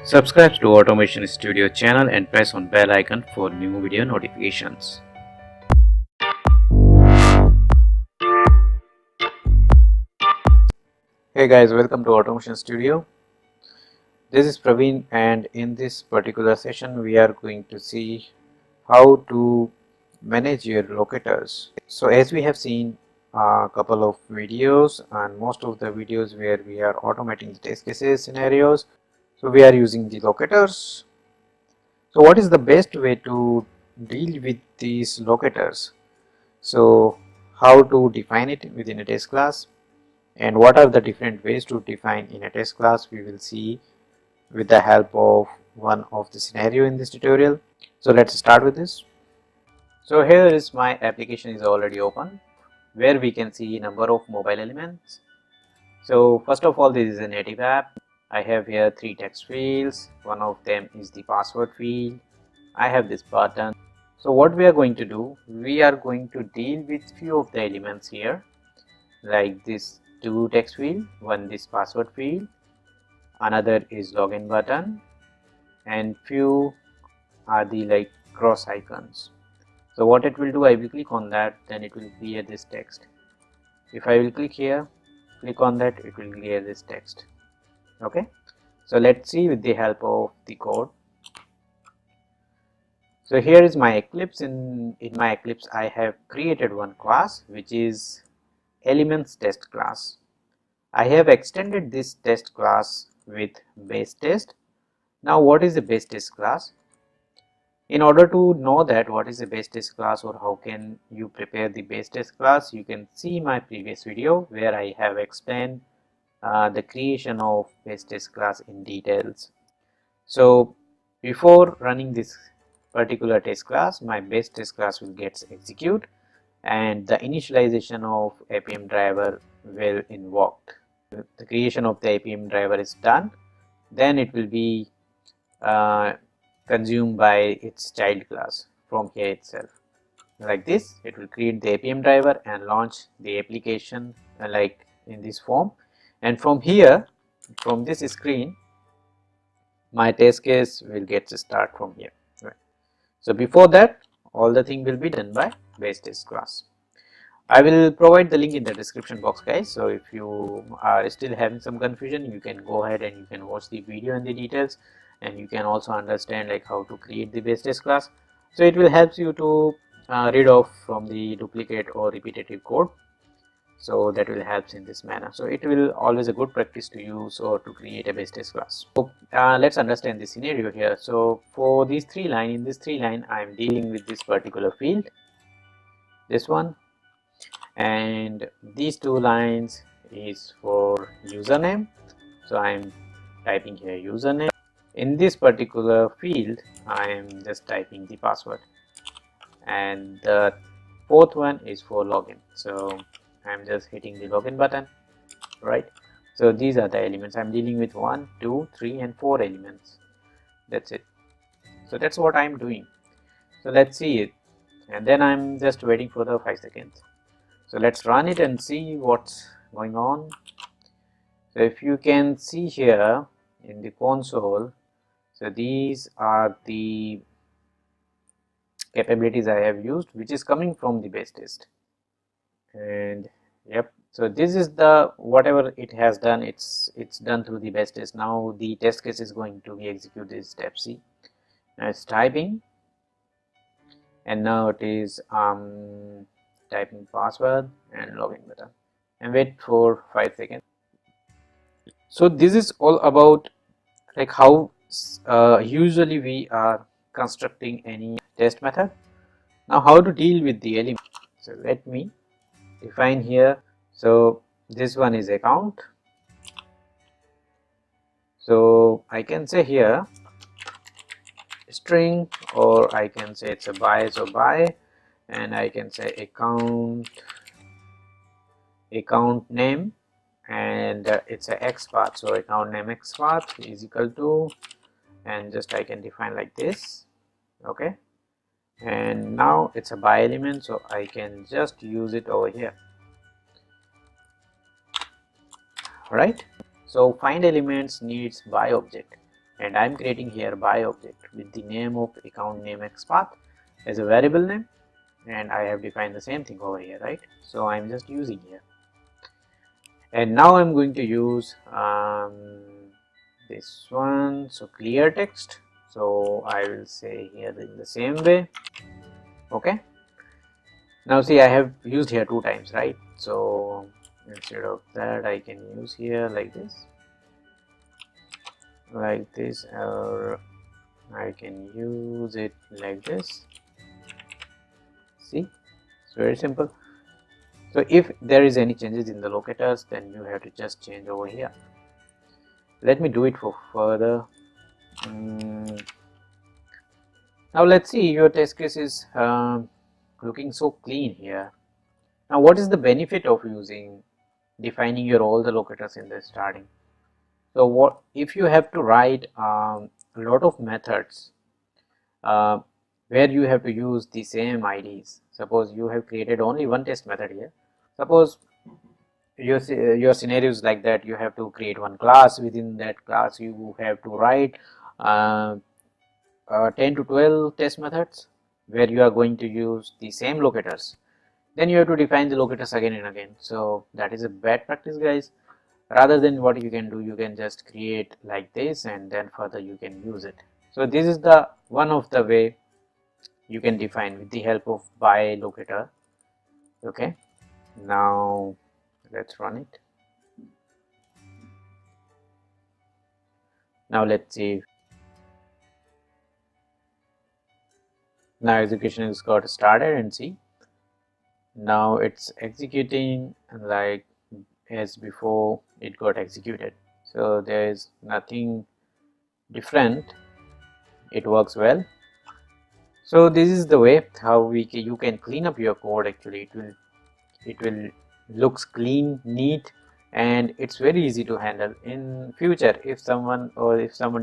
Subscribe to Automation Studio channel and press on bell icon for new video notifications. Hey guys, welcome to Automation Studio. This is Praveen, and in this particular session we are going to see how to manage your locators. So as we have seen a couple of videos, and most of the videos where we are automating the test cases scenarios, so we are using the locators. So what is the best way to deal with these locators? So how to define it within a test class, and what are the different ways to define in a test class, we will see with the help of one of the scenario in this tutorial. So let's start with this. So here is my application is already open, where we can see number of mobile elements. So first of all, this is a native app. I have here 3 text fields. One of them is the password field. I have this button. So what we are going to do, we are going to deal with few of the elements here, like this 2 text field, one this password field, another is login button, and few are the like cross icons. So what it will do, I will click on that, then it will clear this text. If I will click here, click on that, it will clear this text. Okay, so let's see with the help of the code. So here is my Eclipse. In my Eclipse I have created one class which is elements test class. I have extended this test class with base test. Now what is a base test class? In order to know that what is a base test class or how can you prepare the base test class, you can see my previous video where I have explained the creation of base test class in details. So before running this particular test class, my base test class will get execute and the initialization of APM driver will invoked. The creation of the APM driver is done, then it will be consumed by its child class from here itself. Like this, it will create the APM driver and launch the application like in this form, and from here, from this screen, my test case will get to start from here. Right. So before that, all the thing will be done by base test class. I will provide the link in the description box, guys. So if you are still having some confusion, you can go ahead and you can watch the video and the details, and you can also understand like how to create the base test class. So it will help you to rid off from the duplicate or repetitive code. So that will help in this manner. So it will always a good practice to use or to create a base test class. So let's understand the scenario here. So for these 3 line, in this 3 line, I am dealing with this particular field, this one, and these 2 lines is for username. So I am typing here username. In this particular field, I am just typing the password, and the 4th one is for login. So I am just hitting the login button, right? So these are the elements. I am dealing with 1, 2, 3 and 4 elements. That's it. So that's what I am doing. So let's see it, and then I'm just waiting for the 5 seconds. So let's run it and see what's going on. So if you can see here in the console, so these are the capabilities I have used, which is coming from the base test. And yep, so this is the whatever it has done, it's done through the base test. Now the test case is going to be executed step C. Now it's typing, and now it is typing password and login button, and wait for 5 seconds. So this is all about like how usually we are constructing any test method. Now how to deal with the element. So let me define here. So this one is account. So I can say here string, or I can say it's a buy, so buy, and I can say account name, and it's a x path, so account name x path is equal to, and just I can define like this. Okay, and now it's a buy element, so I can just use it over here. Right, so find elements needs buy object. and I'm creating here by object with the name of account name XPath as a variable name, and I have defined the same thing over here, right? So I'm just using here, and now I'm going to use this one, so clear text. So I will say here in the same way. Okay, now see, I have used here 2 times, right? So instead of that, I can use here like this, or I can use it like this. See, it's very simple. So if there is any changes in the locators, then you have to just change over here. Let me do it for further. Now let's see, your test case is looking so clean here. Now what is the benefit of using defining your all the locators in the starting? So what if you have to write a lot of methods where you have to use the same IDs. Suppose you have created only one test method here. Suppose your scenario is like that, you have to create one class. Within that class you have to write 10 to 12 test methods where you are going to use the same locators. Then you have to define the locators again and again. So that is a bad practice, guys. Rather than what you can do, you can just create like this and then further you can use it. So this is the one of the way you can define with the help of by locator. Okay, now let's run it. Now let's see. Now execution is got started, and see, now it's executing like as before it got executed. So there is nothing different, it works well. So this is the way how you can clean up your code. Actually it will looks clean, neat, and it's very easy to handle. In future, if someone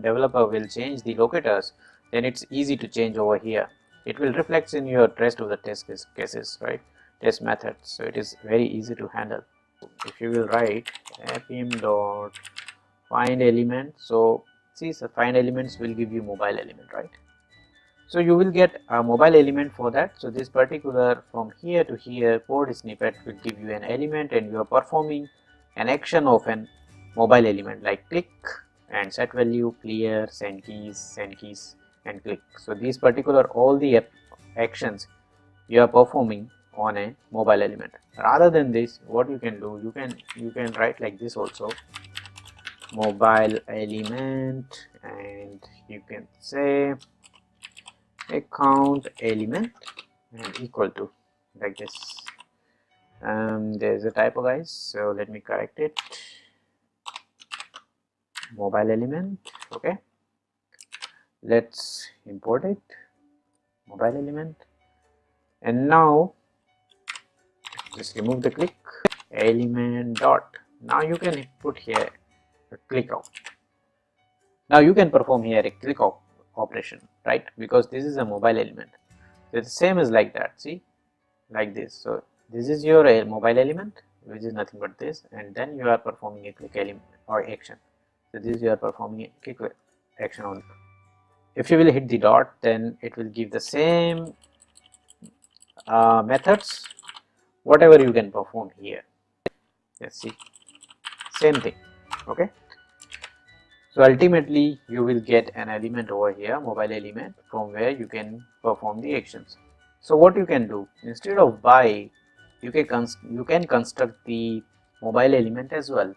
developer will change the locators, then it's easy to change over here. It will reflect in your rest of the test cases, right? Test methods. So it is very easy to handle. If you will write apm dot find element, so see, so find elements will give you mobile element, right? So you will get a mobile element for that. So this particular from here to here code snippet will give you an element, and you are performing an action of an mobile element like click and set value, clear, send keys and click. So these particular all the actions you are performing on a mobile element. Rather than this, what you can do, you can write like this also, mobile element, and you can say account element and equal to like this. There's a typo, guys, so let me correct it. Mobile element. Okay, let's import it, mobile element, and now just remove the click element dot. Now you can put here a click out. Now you can perform here a click out operation, right? Because this is a mobile element. So it's the same as like that. See, like this. So this is your mobile element, which is nothing but this, and then you are performing a click element or action. So this you are performing a click action on. If you will hit the dot, then it will give the same methods, whatever you can perform here. Let's see, same thing. Okay. So ultimately you will get an element over here, mobile element, from where you can perform the actions. So what you can do, instead of by, you can construct the mobile element as well.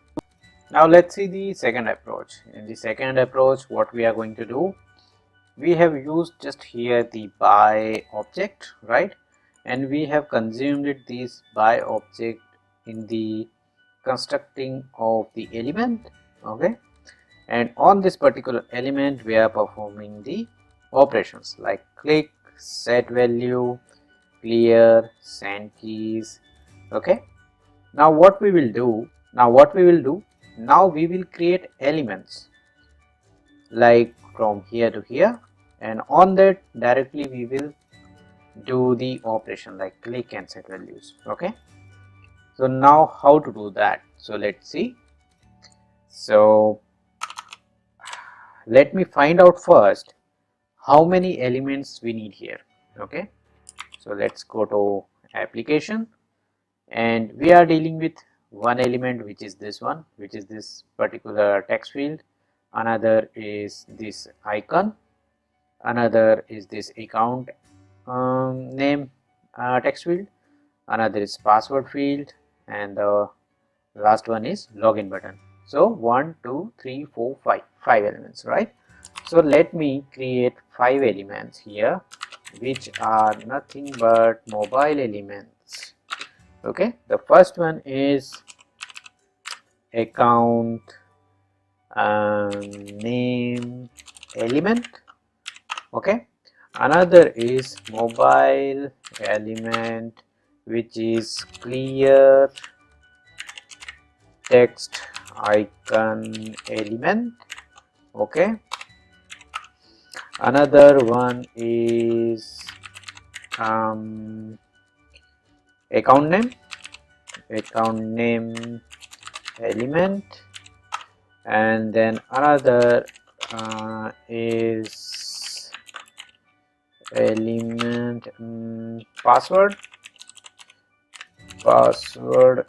Now let's see the second approach. In the second approach, what we are going to do, we have used just here the by object, right? And we have consumed it this by object in the constructing of the element. Okay, and on this particular element we are performing the operations like click, set value, clear, send keys. Okay, now what we will do, now we will create elements like from here to here, and on that directly we will do the operation like click and set values. Okay, so now how to do that? So let's see. So let me find out first how many elements we need here. Okay, so let's go to application, and we are dealing with one element, which is this one, which is this particular text field. Another is this icon, another is this account name text field, another is password field, and the last one is login button. So 1 2 3 4 5 elements, right? So let me create 5 elements here, which are nothing but mobile elements. Okay, the first one is account name element. Okay, another is mobile element, which is clear text icon element. Okay, another one is account name element, and then another is element password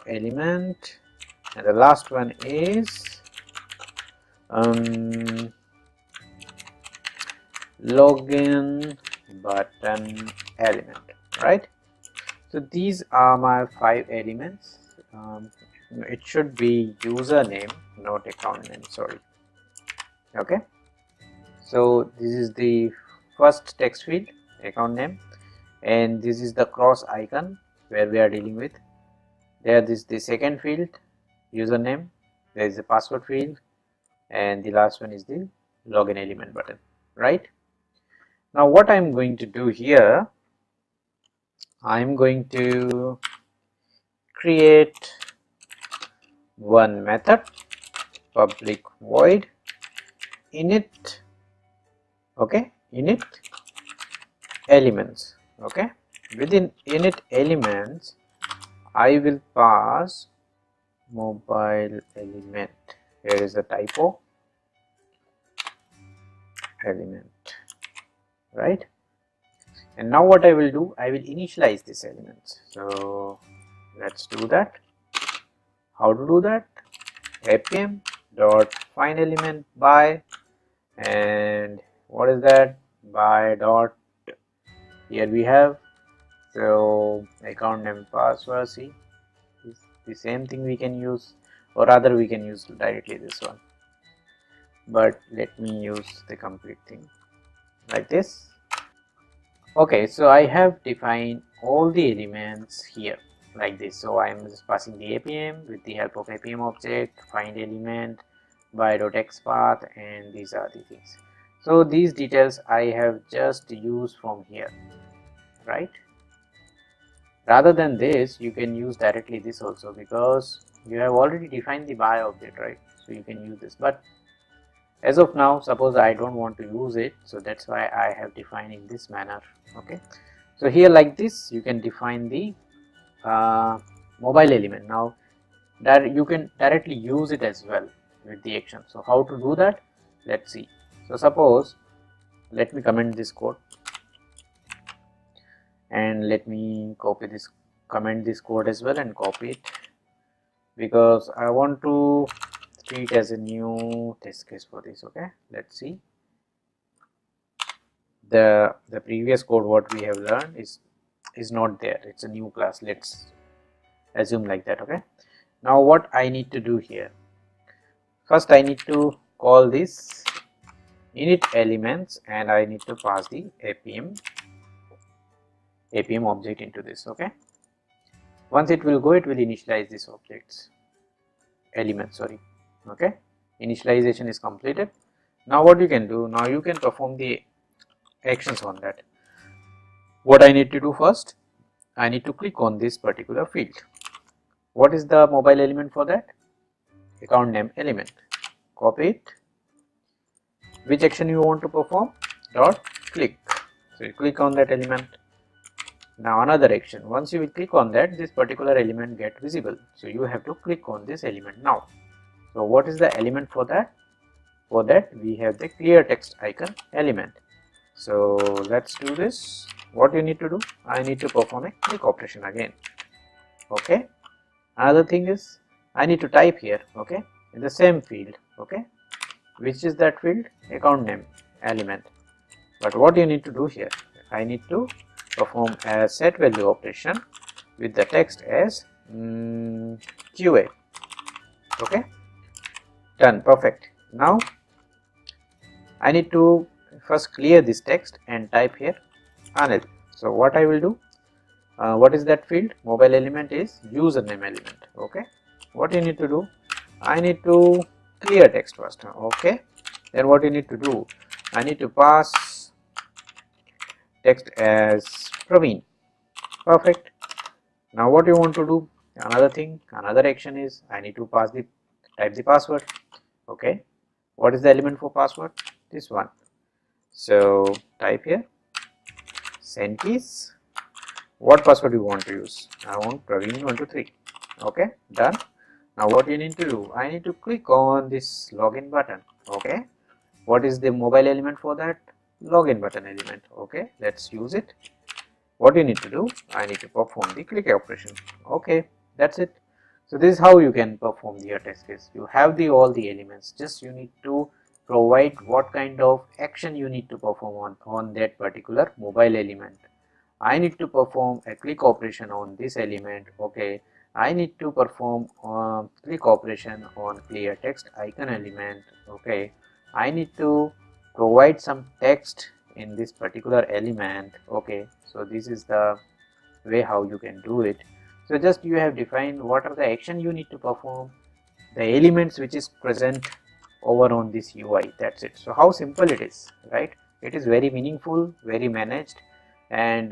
element, and the last one is login button element, right? So these are my 5 elements. It should be username, not account name, sorry. Okay, so this is the first text field, account name, and this is the cross icon where we are dealing with. There is the second field, username, there is the password field, and the last one is the login element button, right? Now what I'm going to do here, I'm going to create one method, public void init, okay, init elements. Okay, within init elements I will pass mobile element. Here is the typo, element, right? And now what I will do, I will initialize this element. So let's do that. How to do that? apm dot find element by, and what is that? By dot, here we have, so account name password. See, the same thing we can use, or rather we can use directly this one, but let me use the complete thing like this. Okay, so I have defined all the elements here like this. So I am just passing the apm with the help of apm object, find element by dot xpath, and these are the things. So these details I have just used from here, right? Rather than this, you can use directly this also, because you have already defined the by object, right? So you can use this, but as of now, suppose I don't want to use it, so that's why I have defined in this manner. Okay, so here like this you can define the mobile element. Now that you can directly use it as well with the action. So how to do that? Let's see. So suppose, let me comment this code, and let me copy this, comment this code as well and copy it, because I want to treat as a new test case for this. Okay, let's see. The previous code what we have learned is not there, it's a new class. Let's assume like that. Okay, now what I need to do here, first I need to call this init elements, and I need to pass the apm object into this. Okay, once it will go, it will initialize this objects element, sorry. Okay, initialization is completed. Now what you can do, now you can perform the actions on that. What I need to do first, I need to click on this particular field. What is the mobile element for that? Account name element. Copy it. Which action you want to perform? Dot click. So you click on that element. Now another action, once you will click on that, this particular element get visible. So you have to click on this element now. So what is the element for that? For that we have the clear text icon element. So let's do this. What you need to do, I need to perform a click operation again. Okay, another thing is I need to type here, okay, in the same field, okay, which is that field, account name element. But what you need to do here, I need to perform a set value operation with the text as QA. Okay, done, perfect. Now I need to first clear this text and type here Anil. So what I will do, what is that field? Mobile element is username element. Okay, what you need to do, I need to clear text first. Okay, then what you need to do, I need to pass text as Praveen. Perfect. Now what you want to do, another thing, another action is I need to type the password. Okay, what is the element for password? This one. So type here send keys. What password you want to use? I want Praveen123. Okay, done. Now what you need to do, I need to click on this login button. Okay, what is the mobile element for that? Login button element. Okay, let's use it. What you need to do, I need to perform the click operation. Okay, that's it. So this is how you can perform the test case. You have the all the elements, just you need to provide what kind of action you need to perform on that particular mobile element. I need to perform a click operation on this element. Okay, I need to perform click operation on clear text icon element. Okay, I need to provide some text in this particular element. Okay, so this is the way how you can do it. So just you have defined what are the action you need to perform, the elements which is present over on this UI, that's it. So how simple it is, right? It is very meaningful, very managed, and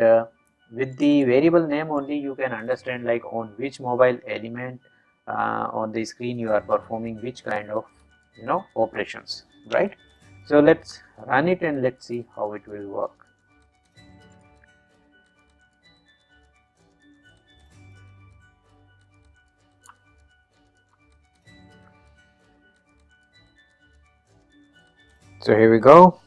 with the variable name only you can understand like on which mobile element on the screen you are performing which kind of operations, right? So let's run it and let's see how it will work. So here we go.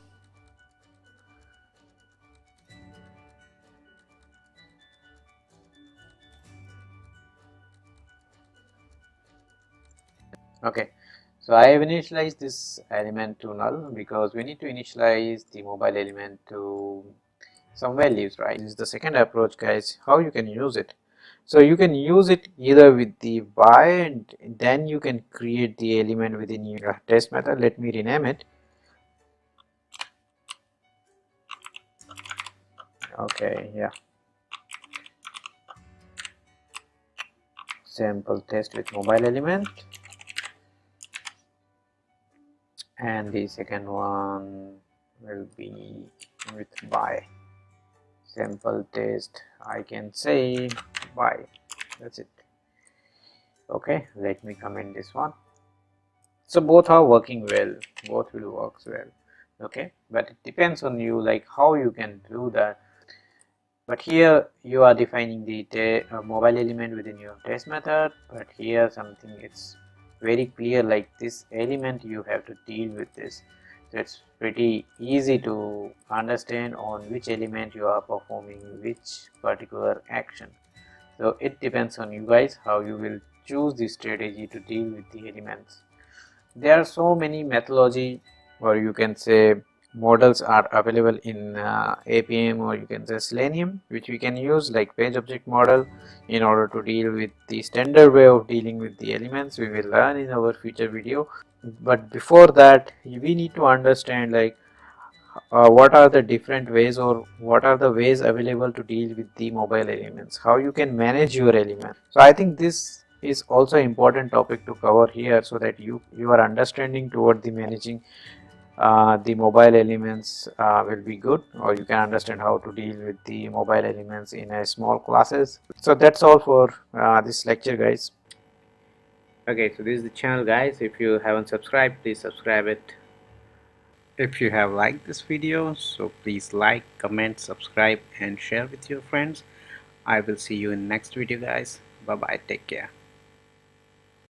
Okay, so I have initialized this element to null because we need to initialize the mobile element to some values, right? This is the second approach, guys, how you can use it. So you can use it either with the by and then you can create the element within your test method. Let me rename it. Okay, yeah, sample test with mobile element, and the second one will be with by sample test. I can say by, that's it. Okay, let me comment this one. So both are working well, both will work well. Okay, but it depends on you like how you can do that. But here you are defining the mobile element within your test method, but here something it's very clear like this element you have to deal with this. So it's pretty easy to understand on which element you are performing which particular action. So it depends on you guys how you will choose the strategy to deal with the elements. There are so many methodology, or you can say models are available in APM, or you can say Selenium, which we can use like page object model in order to deal with the standard way of dealing with the elements. We will learn in our future video, but before that we need to understand like what are the different ways or what are the ways available to deal with the mobile elements, how you can manage your element. So I think this is also important topic to cover here, so that you are understanding toward the managing the mobile elements will be good, or you can understand how to deal with the mobile elements in a small classes. So that's all for this lecture, guys. Okay, so this is the channel, guys. If you haven't subscribed, please subscribe it. If you have liked this video, so please like, comment, subscribe and share with your friends. I will see you in next video, guys. Bye bye, take care.